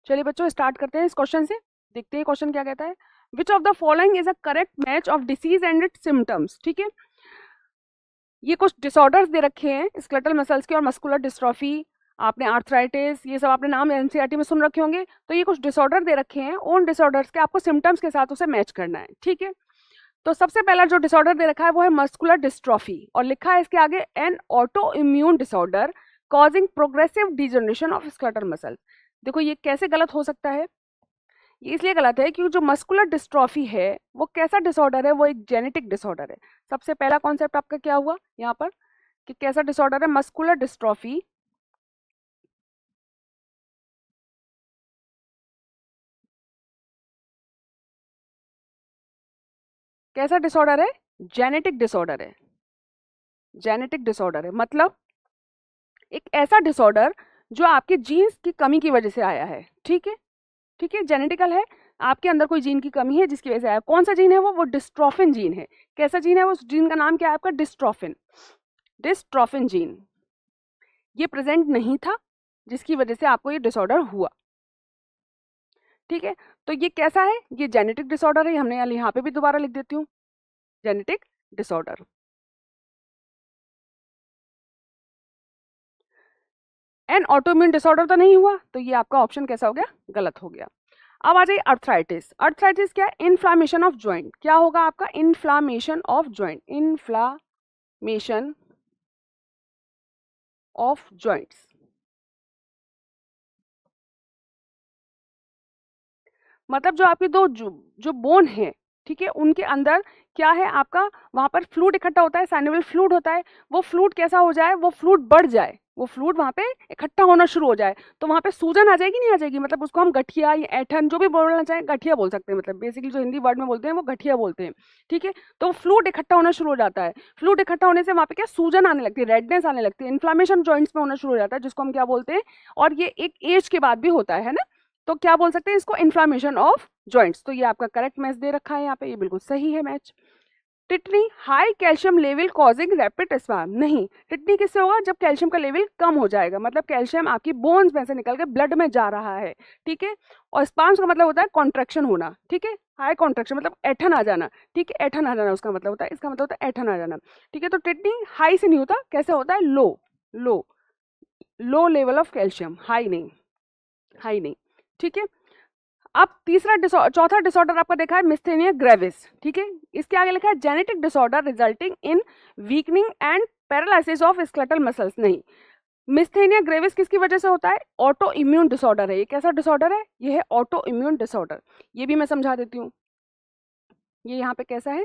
चलिए बच्चों स्टार्ट करते हैं इस क्वेश्चन से, देखते हैं क्वेश्चन क्या कहता है। Which of the following is a correct match of disease and it's symptoms. ठीक है, ये कुछ डिसऑर्डर्स दे रखे हैं स्केलेटल मसल्स के और मस्कुलर डिस्ट्रॉफी, आपने आर्थराइटिस, ये सब आपने नाम एनसीईआरटी में सुन रखे होंगे। तो ये कुछ डिसऑर्डर दे रखे हैं, उन डिसऑर्डर्स के आपको सिम्टम्स के साथ उसे मैच करना है। ठीक है, तो सबसे पहला जो डिसऑर्डर दे रखा है वो है मस्कुलर डिस्ट्रॉफी और लिखा है इसके आगे N auto immune disorder causing progressive degeneration of skeletal muscle. देखो ये कैसे गलत हो सकता है, ये इसलिए गलत है क्योंकि जो मस्कुलर डिस्ट्रॉफी है वो कैसा डिसऑर्डर है, वो एक जेनेटिक डिसऑर्डर है। सबसे पहला कॉन्सेप्ट आपका क्या हुआ यहाँ पर कि कैसा डिसऑर्डर है, मस्कुलर डिस्ट्रॉफी कैसा डिसऑर्डर है, जेनेटिक डिसऑर्डर है। जेनेटिक डिसऑर्डर है मतलब एक ऐसा डिसऑर्डर जो आपके जीन्स की कमी की वजह से आया है। ठीक है, ठीक है, जेनेटिकल है, आपके अंदर कोई जीन की कमी है जिसकी वजह से आया। कौन सा जीन है वो डिस्ट्रोफिन जीन है। कैसा जीन है वो, उस जीन का नाम क्या है आपका, डिस्ट्रोफिन। डिस्ट्रोफिन जीन ये प्रेजेंट नहीं था जिसकी वजह से आपको ये डिसऑर्डर हुआ। ठीक है, तो ये कैसा है, ये जेनेटिक डिसऑर्डर है। हमने यहाँ पे भी दोबारा लिख देती हूँ, genetic disorder. An autoimmune disorder तो नहीं हुआ, तो ये आपका ऑप्शन कैसा हो गया, गलत हो गया। अब आ जाइए अर्थराइटिस। अर्थराइटिस क्या है, इन्फ्लामेशन ऑफ ज्वाइंट। क्या होगा आपका, inflammation of joint, inflammation of joints. मतलब जो आपकी दो जो बोन है, ठीक है, उनके अंदर क्या है आपका, वहां पर फ्लूइड इकट्ठा होता है, साइनोवियल फ्लूइड होता है। वो फ्लूइड कैसा हो जाए, वो फ्लूइड बढ़ जाए, वो फ्लूइड वहां पे इकट्ठा होना शुरू हो जाए, तो वहां पे सूजन आ जाएगी, नहीं आ जाएगी, मतलब उसको हम गठिया या ऐठन जो भी बोलना चाहें, गठिया बोल सकते हैं, मतलब बेसिकली जो हिंदी वर्ड में बोलते हैं वो गठिया बोलते हैं। ठीक है, तो फ्लूइड इकट्ठा होना शुरू हो जाता है। फ्लूइड इकट्ठा होने से वहां पे क्या सूजन आने लगती है, रेडनेस आने लगती है, इन्फ्लामेशन जॉइंट्स में होना शुरू हो जाता है, जिसको हम क्या बोलते हैं, और ये एक एज के बाद भी होता है ना, तो क्या बोल सकते हैं इसको, इन्फ्लामेशन ऑफ जॉइंट्स। तो ये आपका करेक्ट मैच दे रखा है यहाँ पे, ये बिल्कुल सही है match. Tetany, high calcium level causing rapid spasm. नहीं, टिटनी किससे होगा, जब कैल्शियम का लेवल कम हो जाएगा, मतलब कैल्शियम आपकी बोन्स में से निकल के ब्लड में जा रहा है। ठीक है, और स्पाम्स का मतलब होता है कॉन्ट्रैक्शन होना। ठीक है, हाई कॉन्ट्रैक्शन मतलब ऐठन आ जाना। ठीक है, ऐठन आ जाना उसका मतलब होता है, इसका मतलब होता है ऐठन आ जाना। ठीक है, तो टिटनी हाई से नहीं होता, कैसे होता है, low low low level of calcium, high नहीं, हाई नहीं। ठीक है, अब चौथा डिसऑर्डर आपका देखा है मिस्थेनिया ग्रेविस। ठीक है, इसके आगे लिखा है genetic disorder resulting in weakening and paralysis of skeletal muscles. नहीं, मिस्थेनिया ग्रेविस किसकी वजह से होता है, ऑटो इम्यून डिसऑर्डर है। ये कैसा डिसऑर्डर है, ये है ऑटो इम्यून डिसऑर्डर। ये भी मैं समझा देती हूँ, ये यहाँ पे कैसा है,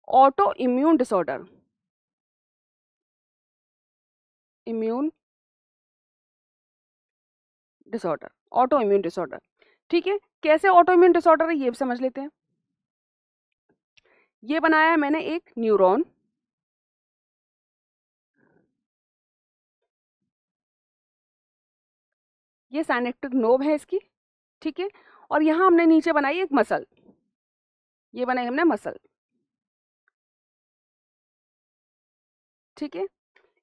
auto immune disorder, immune disorder, auto immune disorder. ठीक है, कैसे ऑटो इम्यून डिसऑर्डर है ये भी समझ लेते हैं। ये बनाया है मैंने एक न्यूरॉन, ये साइनेप्टिक नोब है इसकी। ठीक है, और यहाँ हमने नीचे बनाई एक मसल, ये बनाई हमने मसल। ठीक है,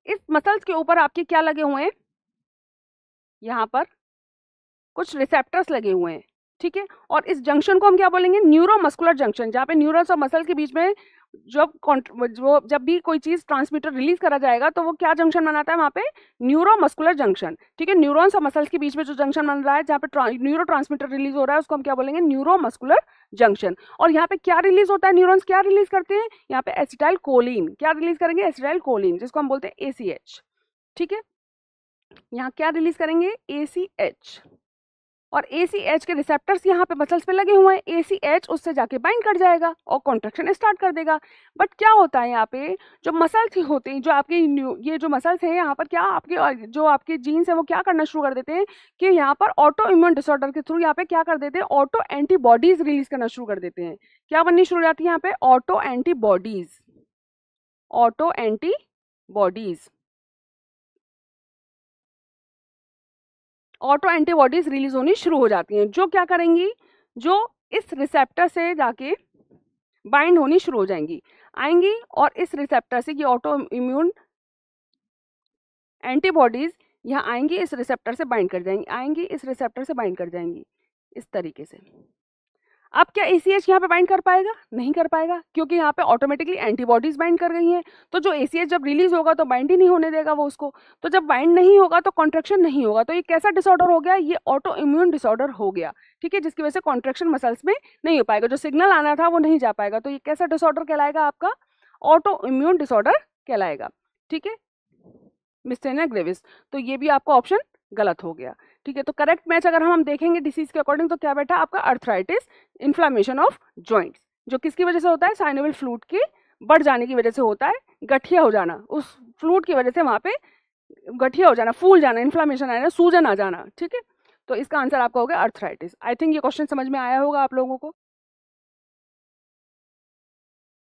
इस मसल्स के ऊपर आपके क्या लगे हुए हैं, यहाँ पर कुछ रिसेप्टर्स लगे हुए हैं। ठीक है, और इस जंक्शन को हम क्या बोलेंगे, न्यूरोमस्कुलर जंक्शन, जहाँ पे न्यूरॉन्स और मसल के बीच में जब भी कोई चीज ट्रांसमीटर रिलीज करा जाएगा तो वो क्या जंक्शन बनाता है वहां पे, न्यूरोमस्कुलर जंक्शन। ठीक है, न्यूरॉन्स और मसल्स के बीच में जो जंक्शन बन रहा है, जहाँ पे न्यूरो ट्रांसमीटर रिलीज हो रहा है, उसको हम क्या बोलेंगे, न्यूरोमस्कुलर जंक्शन। और यहाँ पे क्या रिलीज होता है, न्यूरॉन्स क्या रिलीज करते हैं, यहाँ पे एसिटाइल कोलिन, क्या रिलीज करेंगे, एसिटाइल कोलिन, जिसको हम बोलते हैं ACH। ठीक है, यहाँ क्या रिलीज करेंगे, ACH, और ACH के रिसेप्टर्स यहाँ पे मसल्स पे लगे हुए हैं। ACH उससे जाके बाइंड कर जाएगा और कॉन्ट्रैक्शन स्टार्ट कर देगा। बट क्या होता है यहाँ पे, जो मसल्स होते हैं, जो आपके ये जो मसल्स हैं यहाँ पर, क्या आपके जो आपके जीन्स है वो क्या करना शुरू कर देते हैं कि यहाँ पर ऑटो इम्यून डिसऑर्डर के थ्रू यहाँ पे क्या कर देते हैं, ऑटो एंटीबॉडीज रिलीज करना शुरू कर देते हैं। क्या बननी शुरू हो जाती है यहाँ पे, auto antibodies, auto antibodies, auto antibodies release होनी शुरू हो जाती हैं, जो क्या करेंगी, जो इस रिसेप्टर से जाके बाइंड होनी शुरू हो जाएंगी, आएंगी, और इस रिसेप्टर से ये ऑटो इम्यून एंटीबॉडीज यहाँ आएंगी, इस रिसेप्टर से बाइंड कर जाएंगी, आएंगी, इस रिसेप्टर से बाइंड कर जाएंगी, इस तरीके से। अब क्या ACH यहाँ पे बाइंड कर पाएगा? नहीं कर पाएगा, क्योंकि यहाँ पे ऑटोमेटिकली एंटीबॉडीज बाइंड कर गई हैं। तो जो ACH जब रिलीज होगा तो बाइंड ही नहीं होने देगा वो उसको। तो जब बाइंड नहीं होगा तो कॉन्ट्रेक्शन नहीं होगा। तो ये कैसा डिसऑर्डर हो गया? ये ऑटो इम्यून डिसऑर्डर हो गया, ठीक है, जिसकी वजह से कॉन्ट्रेक्शन मसल्स में नहीं हो पाएगा, जो सिग्नल आना था वो नहीं जा पाएगा। तो ये कैसा डिसऑर्डर कहलाएगा? आपका ऑटो इम्यून डिसऑर्डर कहलाएगा, ठीक है, मिस्थेनिया ग्रेविस। तो ये भी आपका ऑप्शन गलत हो गया, ठीक है। तो करेक्ट मैच अगर हम देखेंगे डिसीज के अकॉर्डिंग तो क्या बैठा आपका? अर्थराइटिस, इन्फ्लामेशन ऑफ जॉइंट्स, जो किसकी वजह से होता है? साइनोवियल फ्लूइड के बढ़ जाने की वजह से होता है, गठिया हो जाना, उस फ्लूइड की वजह से वहां पे गठिया हो जाना, फूल जाना, इन्फ्लामेशन आना, सूजन आ जाना, ठीक है। तो इसका आंसर आपका हो गया अर्थराइटिस। आई थिंक ये क्वेश्चन समझ में आया होगा आप लोगों को।